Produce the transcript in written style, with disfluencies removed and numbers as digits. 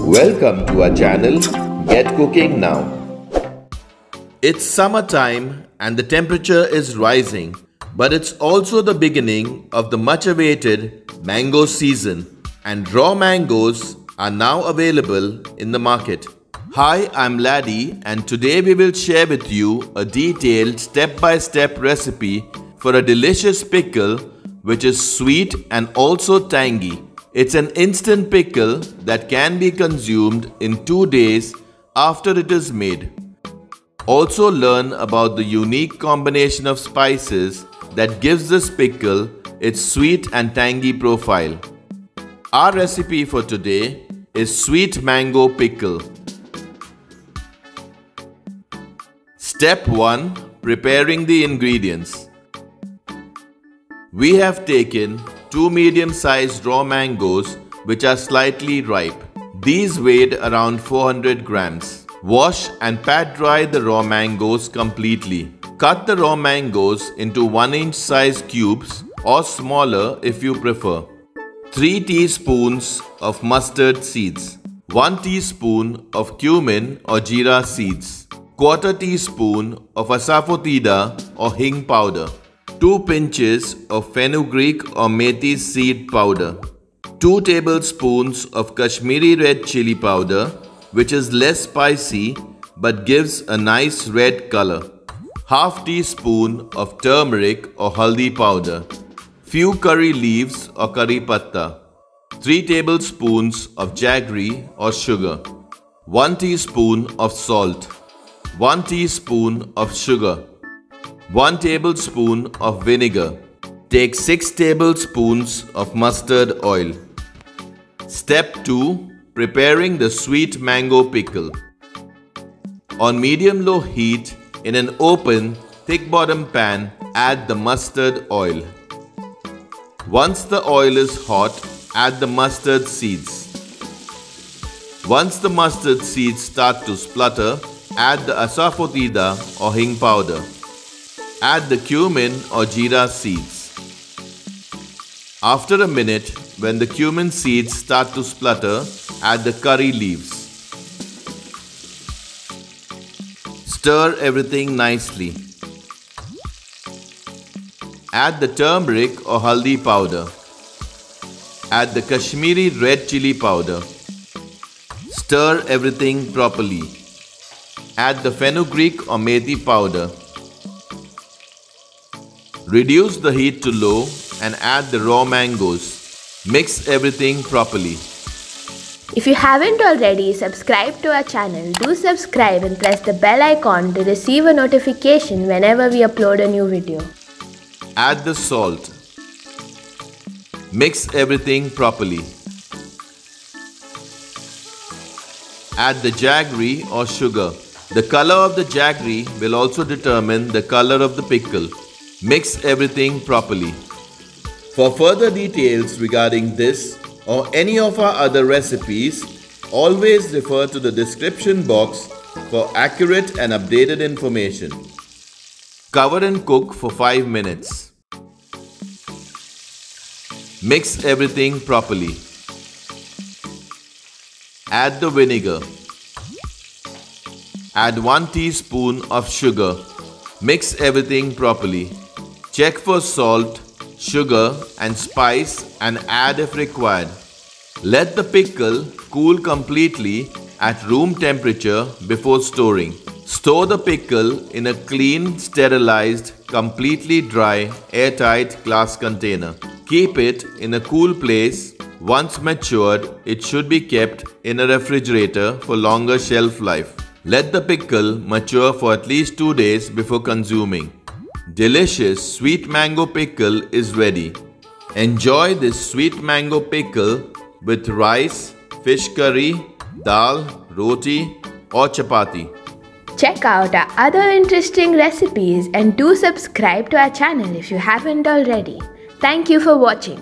Welcome to our channel, Get Cooking Now. It's summertime and the temperature is rising, but it's also the beginning of the much awaited mango season, and raw mangoes are now available in the market. Hi, I'm Laddie, and today we will share with you a detailed step-by-step recipe for a delicious pickle which is sweet and also tangy. It's an instant pickle that can be consumed in 2 days after it is made. Also learn about the unique combination of spices that gives this pickle its sweet and tangy profile. Our recipe for today is Sweet Mango Pickle. Step 1. Preparing the ingredients. We have taken 2 medium-sized raw mangoes which are slightly ripe. These weighed around 400 grams. Wash and pat dry the raw mangoes completely. Cut the raw mangoes into 1-inch size cubes or smaller if you prefer. 3 teaspoons of mustard seeds. 1 teaspoon of cumin or jeera seeds. 1/4 teaspoon of asafoetida or hing powder. 2 pinches of fenugreek or methi seed powder. 2 tablespoons of Kashmiri red chili powder, which is less spicy but gives a nice red color. 1/2 teaspoon of turmeric or haldi powder. Few curry leaves or curry patta. 3 tablespoons of jaggery or sugar. 1 teaspoon of salt. 1 teaspoon of sugar. 1 tablespoon of vinegar. Take 6 tablespoons of mustard oil. Step 2. Preparing the sweet mango pickle. On medium-low heat, in an open, thick-bottom pan, add the mustard oil. Once the oil is hot, add the mustard seeds. Once the mustard seeds start to splutter, add the asafoetida or hing powder. Add the cumin or jeera seeds. After a minute, when the cumin seeds start to splutter, add the curry leaves. Stir everything nicely. Add the turmeric or haldi powder. Add the Kashmiri red chili powder. Stir everything properly. Add the fenugreek or methi powder. Reduce the heat to low and add the raw mangoes. Mix everything properly. If you haven't already subscribed to our channel, do subscribe and press the bell icon to receive a notification whenever we upload a new video. Add the salt. Mix everything properly. Add the jaggery or sugar. The color of the jaggery will also determine the color of the pickle. Mix everything properly. For further details regarding this or any of our other recipes, always refer to the description box for accurate and updated information. Cover and cook for 5 minutes. Mix everything properly. Add the vinegar. Add 1 teaspoon of sugar. Mix everything properly. Check for salt, sugar and spice and add if required. Let the pickle cool completely at room temperature before storing. Store the pickle in a clean, sterilized, completely dry, airtight glass container. Keep it in a cool place. Once matured, it should be kept in a refrigerator for longer shelf life. Let the pickle mature for at least 2 days before consuming. Delicious sweet mango pickle is ready. Enjoy this sweet mango pickle with rice, fish curry, dal, roti or chapati. Check out our other interesting recipes and do subscribe to our channel if you haven't already. Thank you for watching.